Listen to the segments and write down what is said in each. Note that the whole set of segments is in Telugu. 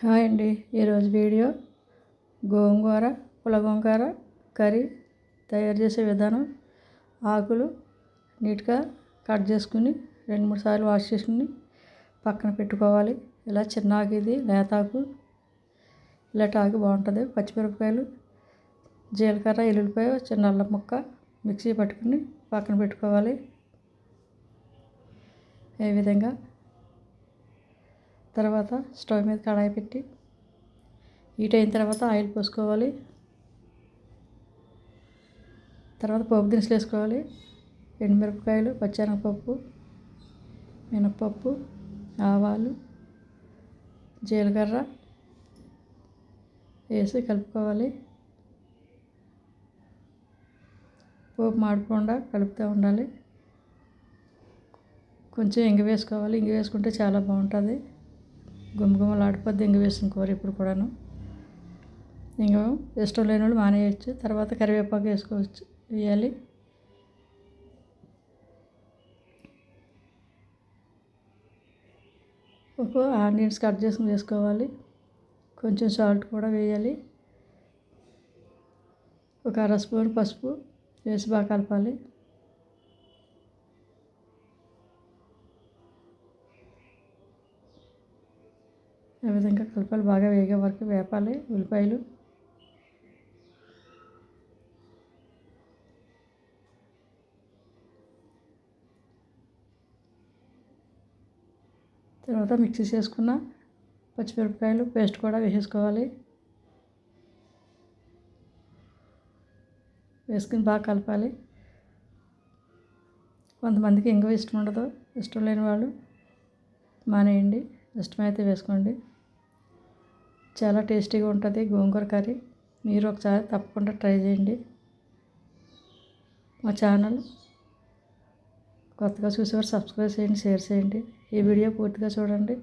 హాయ్ అండి. ఈరోజు వీడియో గోంగూర పులగొంగూర కర్రీ తయారు చేసే విధానం. ఆకులు నీట్గా కట్ చేసుకుని 2-3 సార్లు వాష్ చేసుకుని పక్కన పెట్టుకోవాలి. ఇలా చిన్న ఆకు, ఇది లేతాకు, ఇలాంటి ఆకు బాగుంటుంది. పచ్చిమిరపకాయలు, జీలకర్ర, ఎల్లుల్లిపాయ, చిన్న అల్లం ముక్క మిక్సీ పట్టుకుని పక్కన పెట్టుకోవాలి. ఈ విధంగా తర్వాత స్టవ్ మీద కడాయి పెట్టి హీట్ అయిన తర్వాత ఆయిల్ పోసుకోవాలి. తర్వాత పోపు దినుసులు వేసుకోవాలి. ఎండుమిరపకాయలు, పచ్చెనగపప్పు, మినప్పప్పు, ఆవాలు, జీలకర్ర వేసి కలుపుకోవాలి. పోపు మాడకుండా కలుపుతూ ఉండాలి. కొంచెం ఇంగు వేసుకోవాలి. ఇంగు వేసుకుంటే చాలా బాగుంటుంది. గుమగుమలాడిపోద్ది ఇంగు వేసిన కూర ఇప్పుడు కూడాను. ఇంగు ఇష్టం లేని వాళ్ళు మానేయచ్చు. తర్వాత కరివేపాకు వేయాలి. ఒక ఆనియన్స్ కట్ చేసుకుని వేసుకోవాలి. కొంచెం సాల్ట్ కూడా వేయాలి. ఒక అర స్పూన్ పసుపు వేసి బాగా కలపాలి. ఈ విధంగా కలపాలి. బాగా వేగే వరకు వేపాలి. ఉల్లిపాయలు, తర్వాత మిక్సీ చేసుకున్న పచ్చిమిరపకాయలు పేస్ట్ కూడా వేసేసుకోవాలి. వేసుకుని బాగా కలపాలి. కొంతమందికి ఇంగువ ఇష్టం ఉండదు. ఇష్టం లేని వాళ్ళు మానేయండి. ఇష్టమైతే వేసుకోండి. చాలా టేస్టీగా ఉంటుంది గోంగూర కర్రీ. మీరు ఒకసారి తప్పకుండా ట్రై చేయండి. మా ఛానల్ కొత్తగా చూసేవారు సబ్స్క్రైబ్ చేయండి, షేర్ చేయండి. ఈ వీడియో పూర్తిగా చూడండి.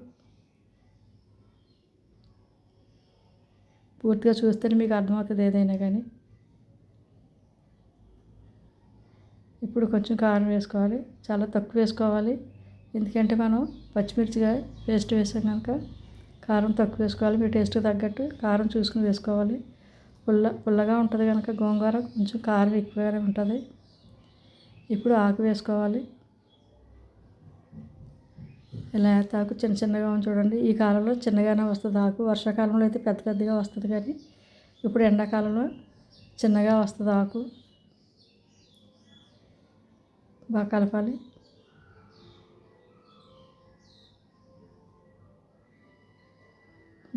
పూర్తిగా చూస్తేనే మీకు అర్థమవుతుంది ఏదైనా కానీ. ఇప్పుడు కొంచెం కారం వేసుకోవాలి. చాలా తక్కువ వేసుకోవాలి. ఎందుకంటే మనం పచ్చిమిర్చిగా పేస్ట్ వేసాం కనుక కారం తక్కువ వేసుకోవాలి. మీ టేస్ట్కి తగ్గట్టు కారం చూసుకుని వేసుకోవాలి. పుల్లగా ఉంటుంది కనుక గోంగూర కొంచెం కారం ఎక్కువగానే ఉంటుంది. ఇప్పుడు ఆకు వేసుకోవాలి. ఇలా ఆకు చిన్న చిన్నగా చూడండి. ఈ కాలంలో చిన్నగానే వస్తుంది ఆకు. వర్షాకాలంలో అయితే పెద్ద పెద్దగా వస్తుంది, కానీ ఇప్పుడు ఎండాకాలంలో చిన్నగా వస్తుంది ఆకు. బాగా కలపాలి.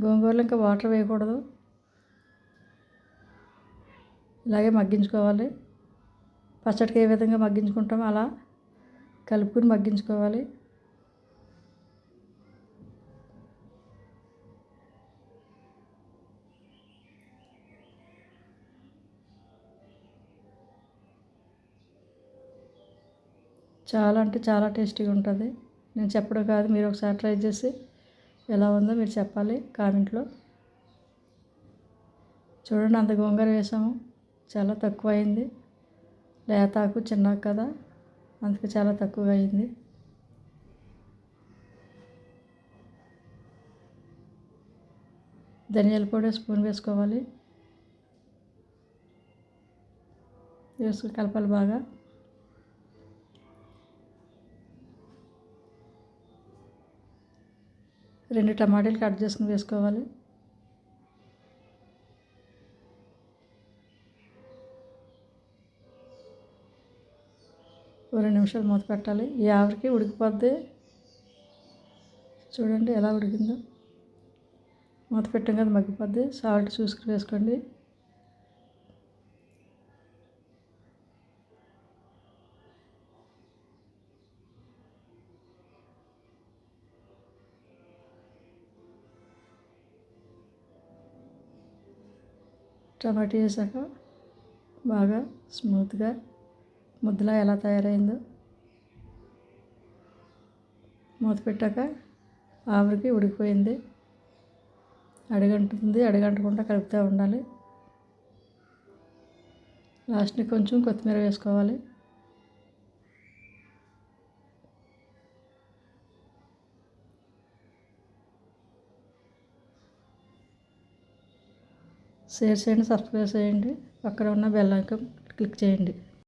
గోంగూరలో ఇంకా వాటర్ వేయకూడదు. ఇలాగే మగ్గించుకోవాలి. పచ్చడికి ఏ విధంగా మగ్గించుకుంటామో అలా కలుపుకుని మగ్గించుకోవాలి. చాలా అంటే చాలా టేస్టీగా ఉంటుంది. నేను చెప్పడం కాదు, మీరు ఒకసారి ట్రై చేసి ఎలా ఉందో మీరు చెప్పాలి కామెంట్లో. చూడండి, అంత గోంగూర వేసాము. చాలా తక్కువ అయింది. లేతాకు చిన్నకు కదా, అందుకే చాలా తక్కువగా అయింది. ధనియాల పొడి స్పూన్ వేసుకోవాలి. వేసుకుని కలపాలి బాగా. రెండు టమాటాలు కట్ చేసుకుని వేసుకోవాలి. ఓ 2 నిమిషాలు మూత పెట్టాలి. ఈ ఆవిరికి ఉడికిపోద్ది. చూడండి ఎలా ఉడికిందో. మూత పెట్టాం కదా, మగ్గిపోద్ది. సాల్ట్ చూసుకుని వేసుకోండి. టమాటా వేసాక బాగా స్మూత్గా ముద్దలా ఎలా తయారైందో. మూత పెట్టాక ఆవిరికి ఉడికిపోయింది. అడుగంటుతుంది. అడుగంటకుండా కలుపుతూ ఉండాలి. లాస్ట్ని కొంచెం కొత్తిమీర వేసుకోవాలి. షేర్ చేయండి, సబ్స్క్రైబ్ చేయండి, పక్కన ఉన్న బెల్ ఐకాన్ క్లిక్ చేయండి.